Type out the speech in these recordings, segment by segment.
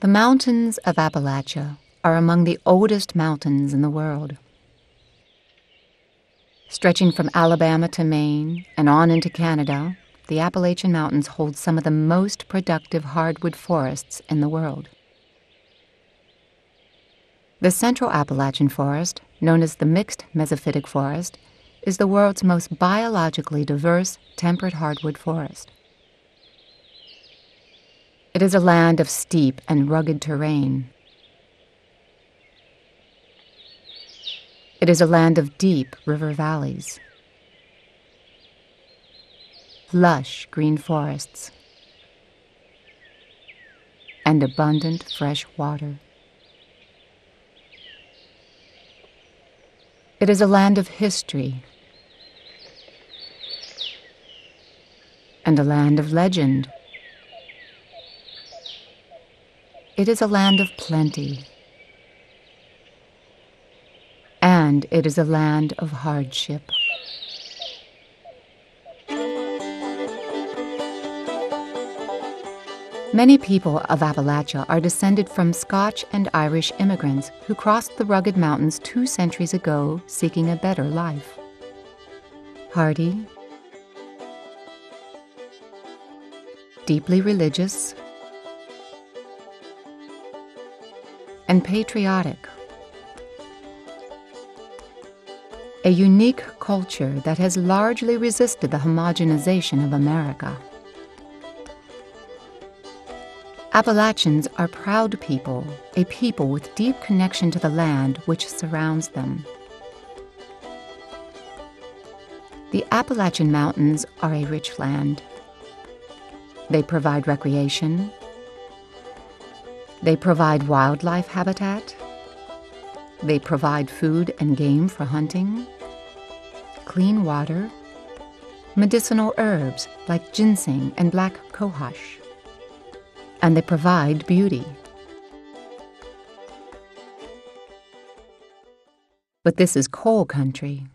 The mountains of Appalachia are among the oldest mountains in the world. Stretching from Alabama to Maine and on into Canada, the Appalachian Mountains hold some of the most productive hardwood forests in the world. The Central Appalachian Forest, known as the Mixed Mesophytic Forest, is the world's most biologically diverse temperate hardwood forest. It is a land of steep and rugged terrain. It is a land of deep river valleys, lush green forests, and abundant fresh water. It is a land of history and a land of legend. It is a land of plenty, and it is a land of hardship. Many people of Appalachia are descended from Scotch and Irish immigrants who crossed the rugged mountains 2 centuries ago seeking a better life. Hardy, deeply religious, and patriotic. A unique culture that has largely resisted the homogenization of America. Appalachians are proud people, a people with deep connection to the land which surrounds them. The Appalachian Mountains are a rich land. They provide recreation. They provide wildlife habitat. They provide food and game for hunting, clean water, medicinal herbs like ginseng and black cohosh, and they provide beauty. But this is coal country.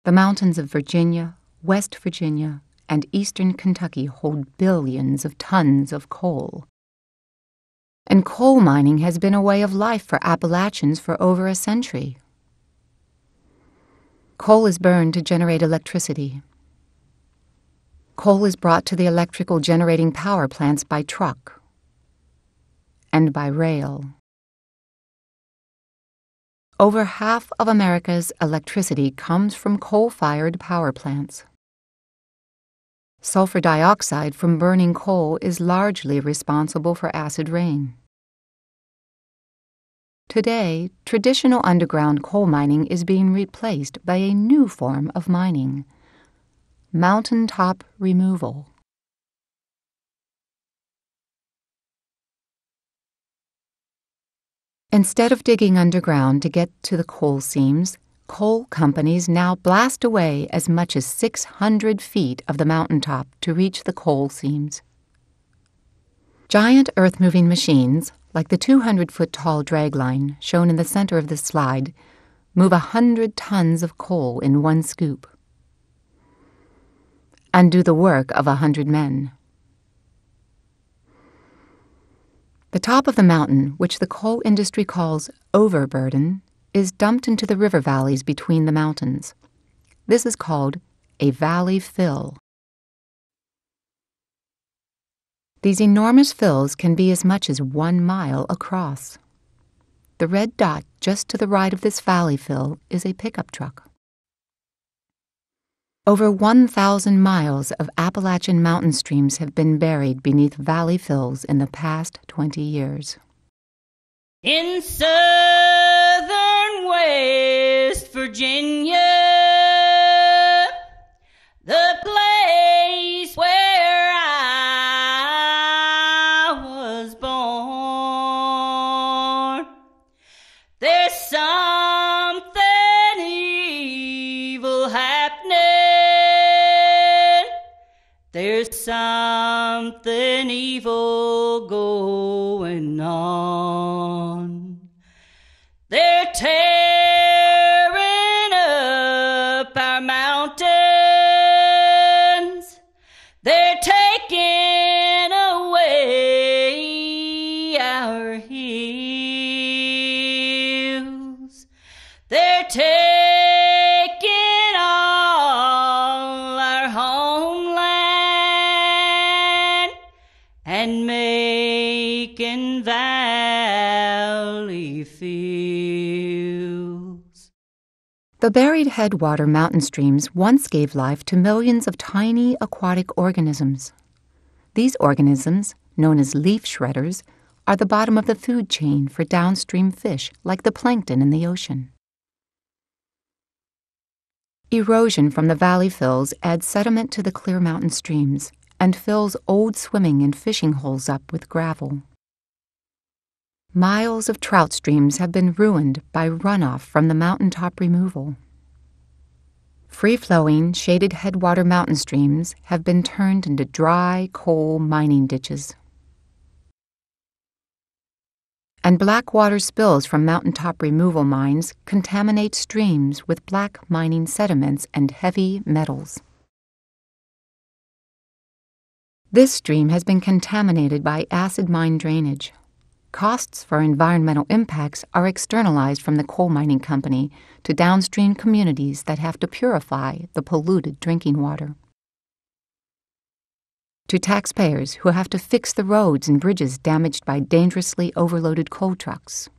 The mountains of Virginia, West Virginia, and eastern Kentucky hold billions of tons of coal. And coal mining has been a way of life for Appalachians for over a century. Coal is burned to generate electricity. Coal is brought to the electrical generating power plants by truck and by rail. Over half of America's electricity comes from coal-fired power plants. Sulfur dioxide from burning coal is largely responsible for acid rain. Today, traditional underground coal mining is being replaced by a new form of mining, mountaintop removal. Instead of digging underground to get to the coal seams, coal companies now blast away as much as 600 feet of the mountaintop to reach the coal seams. Giant earth-moving machines, like the 200-foot-tall dragline shown in the center of this slide, move 100 tons of coal in one scoop and do the work of 100 men. The top of the mountain, which the coal industry calls overburden, is dumped into the river valleys between the mountains. This is called a valley fill. These enormous fills can be as much as 1 mile across. The red dot just to the right of this valley fill is a pickup truck. Over 1,000 miles of Appalachian mountain streams have been buried beneath valley fills in the past 20 years. In southern West Virginia, the place where I was born, there's something evil happening. There's something evil going on. They're tearing up our mountains. They're taking away The buried headwater mountain streams once gave life to millions of tiny aquatic organisms. These organisms, known as leaf shredders, are the bottom of the food chain for downstream fish like the plankton in the ocean. Erosion from the valley fills adds sediment to the clear mountain streams and fills old swimming and fishing holes up with gravel. Miles of trout streams have been ruined by runoff from the Mountaintop Removal. Free-flowing, shaded headwater mountain streams have been turned into dry coal mining ditches. And black water spills from Mountaintop Removal mines contaminate streams with black mining sediments and heavy metals. This stream has been contaminated by acid mine drainage. Costs for environmental impacts are externalized from the coal mining company to downstream communities that have to purify the polluted drinking water. To taxpayers who have to fix the roads and bridges damaged by dangerously overloaded coal trucks.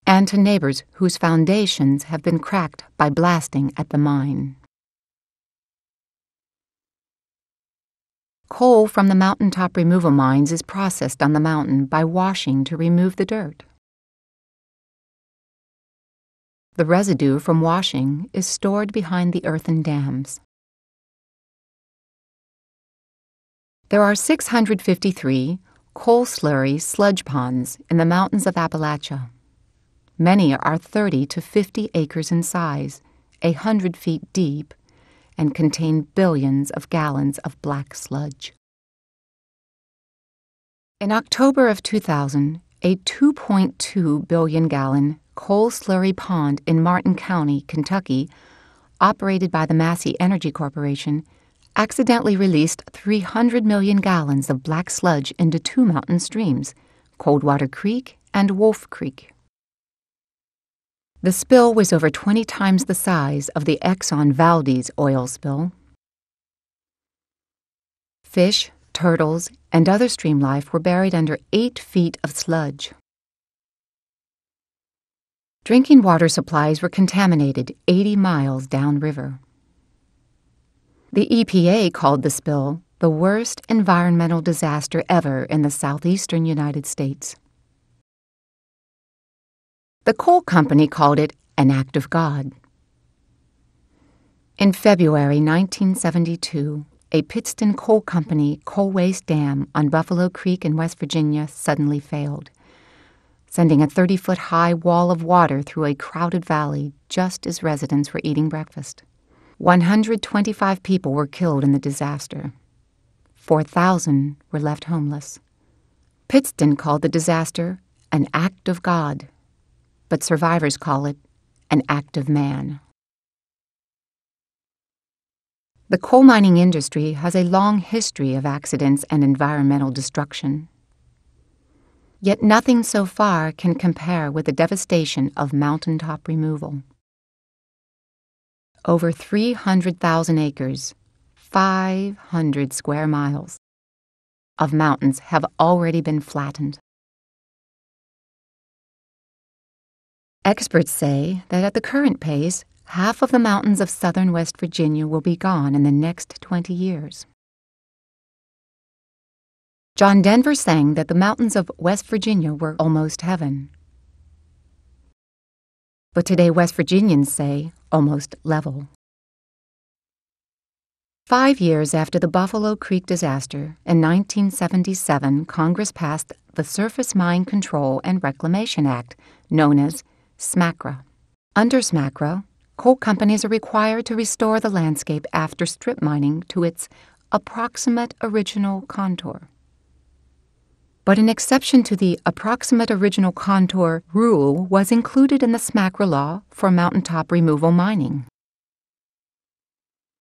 And to neighbors whose foundations have been cracked by blasting at the mine. Coal from the Mountaintop Removal mines is processed on the mountain by washing to remove the dirt. The residue from washing is stored behind the earthen dams. There are 653 coal slurry sludge ponds in the mountains of Appalachia. Many are 30 to 50 acres in size, 100 feet deep, and contain billions of gallons of black sludge. In October of 2000, a 2.2 billion-gallon coal slurry pond in Martin County, Kentucky, operated by the Massey Energy Corporation, accidentally released 300 million gallons of black sludge into two mountain streams, Coldwater Creek and Wolf Creek. The spill was over 20 times the size of the Exxon Valdez oil spill. Fish, turtles, and other stream life were buried under 8 feet of sludge. Drinking water supplies were contaminated 80 miles downriver. The EPA called the spill the worst environmental disaster ever in the southeastern United States. The coal company called it an act of God. In February 1972, a Pittston Coal Company coal waste dam on Buffalo Creek in West Virginia suddenly failed, sending a 30-foot-high wall of water through a crowded valley just as residents were eating breakfast. 125 people were killed in the disaster. 4,000 were left homeless. Pittston called the disaster an act of God, but survivors call it an act of man. The coal mining industry has a long history of accidents and environmental destruction. Yet nothing so far can compare with the devastation of mountaintop removal. Over 300,000 acres, 500 square miles, of mountains have already been flattened. Experts say that at the current pace, half of the mountains of southern West Virginia will be gone in the next 20 years. John Denver sang that the mountains of West Virginia were almost heaven. But today West Virginians say almost level. 5 years after the Buffalo Creek disaster, in 1977, Congress passed the Surface Mine Control and Reclamation Act, known as SMCRA. Under SMCRA, coal companies are required to restore the landscape after strip mining to its approximate original contour. But an exception to the approximate original contour rule was included in the SMCRA law for mountaintop removal mining.